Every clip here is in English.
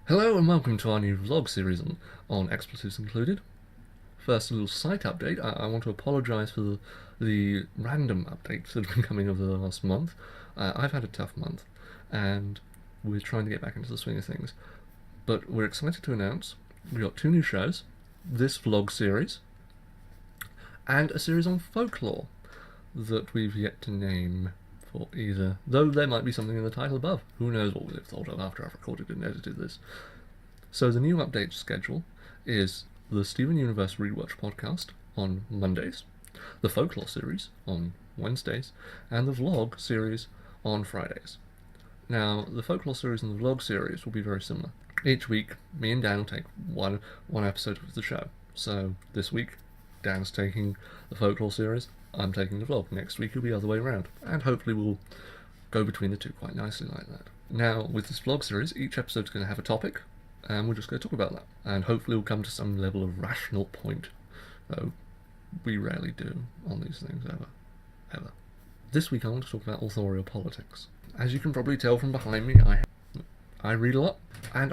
Hello and welcome to our new vlog series on Expletives Included. First, a little site update. I want to apologise for the random updates that have been coming over the last month. I've had a tough month, and we're trying to get back into the swing of things. But we're excited to announce we've got two new shows, this vlog series, and a series on folklore that we've yet to name for either, though there might be something in the title above. Who knows what we've thought of after I've recorded and edited this. So the new update schedule is the Steven Universe Rewatch podcast on Mondays, the Folklore series on Wednesdays, and the Vlog series on Fridays. Now, the Folklore series and the Vlog series will be very similar. Each week, me and Dan will take one episode of the show. So this week, Dan's taking the Folklore series, I'm taking the Vlog. Next week it'll be the other way around, and hopefully we'll go between the two quite nicely like that. Now, with this Vlog series, each episode's going to have a topic, and we're just going to talk about that. And hopefully we'll come to some level of rational point, though we rarely do on these things, ever. This week I want to talk about authorial politics. As you can probably tell from behind me, I read a lot, and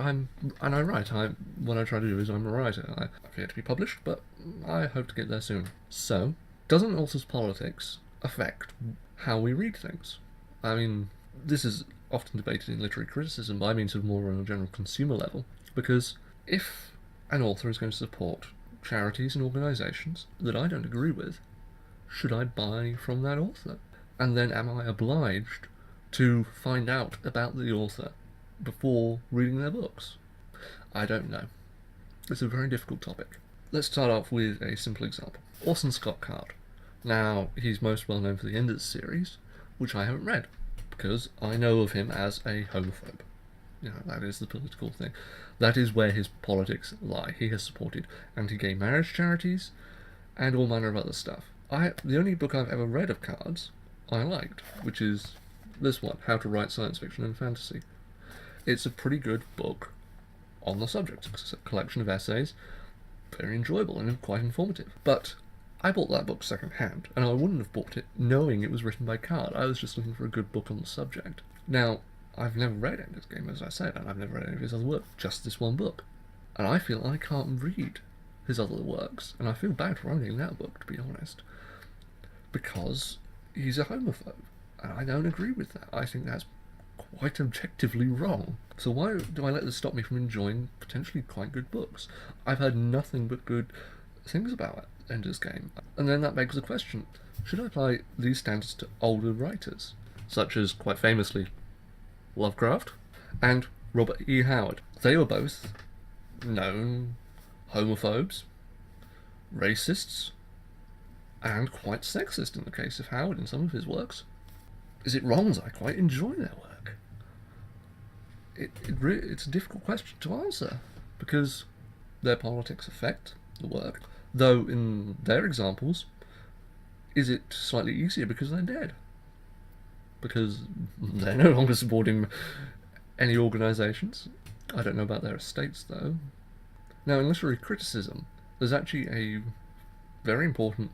I write. What I try to do is I'm a writer. I've yet to be published, but I hope to get there soon. So, does an author's politics affect how we read things? I mean, this is often debated in literary criticism, but I mean sort of more on a general consumer level, because if an author is going to support charities and organisations that I don't agree with, should I buy from that author? And then am I obliged to find out about the author before reading their books? I don't know. It's a very difficult topic. Let's start off with a simple example. Orson Scott Card. Now, he's most well known for the Enders series, which I haven't read, because I know of him as a homophobe. You know, that is the political thing. That is where his politics lie. He has supported anti-gay marriage charities and all manner of other stuff. The only book I've ever read of Card's I liked, which is this one, How to Write Science Fiction and Fantasy. It's a pretty good book on the subject. It's a collection of essays, very enjoyable and quite informative. But I bought that book second-hand, and I wouldn't have bought it knowing it was written by Card. I was just looking for a good book on the subject. Now, I've never read Ender's Game, as I said, and I've never read any of his other work, just this one book. And I feel I can't read his other works, and I feel bad for owning that book, to be honest, because he's a homophobe, and I don't agree with that. I think that's quite objectively wrong. So why do I let this stop me from enjoying potentially quite good books? I've heard nothing but good things about Ender's Game. And then that begs the question, should I apply these standards to older writers, such as, quite famously, Lovecraft and Robert E. Howard? They were both known homophobes, racists, and quite sexist in the case of Howard in some of his works. Is it wrong that I quite enjoy their work? It's a difficult question to answer, because their politics affect the work, though in their examples, is it slightly easier because they're dead? Because they're no longer supporting any organisations. I don't know about their estates, though. Now, in literary criticism, there's actually a very important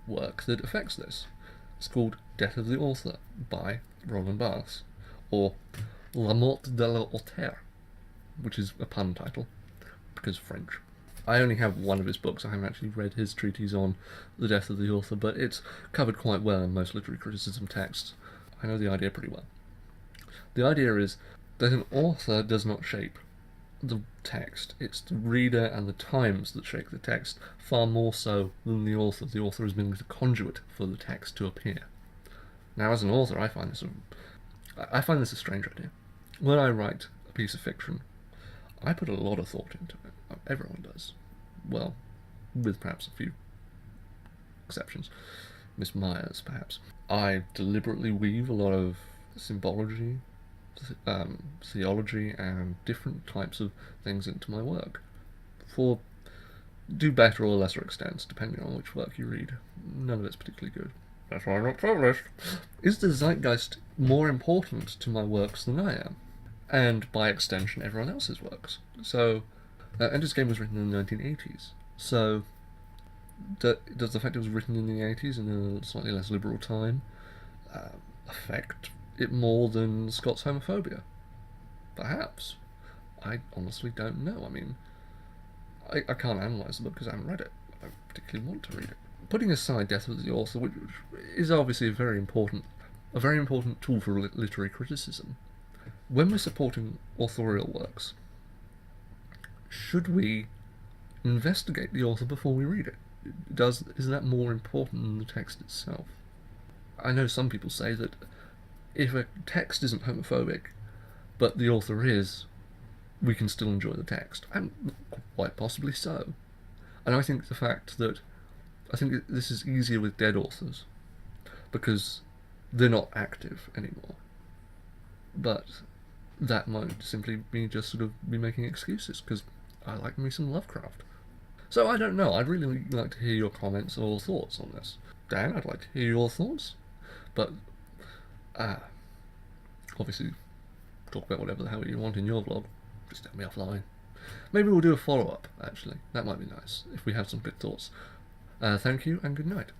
work that affects this. It's called Death of the Author by Roland Barthes, or La Mort de l'Auteur, which is a pun title, because French. I only have one of his books. I haven't actually read his treatise on the death of the author, but it's covered quite well in most literary criticism texts. I know the idea pretty well. The idea is that an author does not shape the text. It's the reader and the times that shape the text, far more so than the author. The author has been the conduit for the text to appear. Now, as an author, I find this a strange idea. When I write a piece of fiction, I put a lot of thought into it. Everyone does. Well, with perhaps a few exceptions. Miss Myers, perhaps. I deliberately weave a lot of symbology, theology, and different types of things into my work, for do better or lesser extents, depending on which work you read. None of it's particularly good. That's why I'm not published. Is the zeitgeist more important to my works than I am? And by extension, everyone else's works. So, Ender's Game was written in the 1980s. So, does the fact it was written in the 80s in a slightly less liberal time affect it more than Scott's homophobia? Perhaps. I honestly don't know. I mean, I can't analyse the book because I haven't read it. I don't particularly want to read it. Putting aside death of the author, which is obviously a very important tool for literary criticism, when we're supporting authorial works, should we investigate the author before we read it? Is that more important than the text itself? I know some people say that if a text isn't homophobic, but the author is, we can still enjoy the text, and quite possibly so. And I think this is easier with dead authors because they're not active anymore. But that might simply be just sort of be making excuses because I like me some Lovecraft. So I don't know. I'd really like to hear your comments or thoughts on this. Dan, I'd like to hear your thoughts. But obviously, talk about whatever the hell you want in your vlog. Just tell me offline. Maybe we'll do a follow-up, actually. That might be nice, if we have some good thoughts. Thank you, and good night.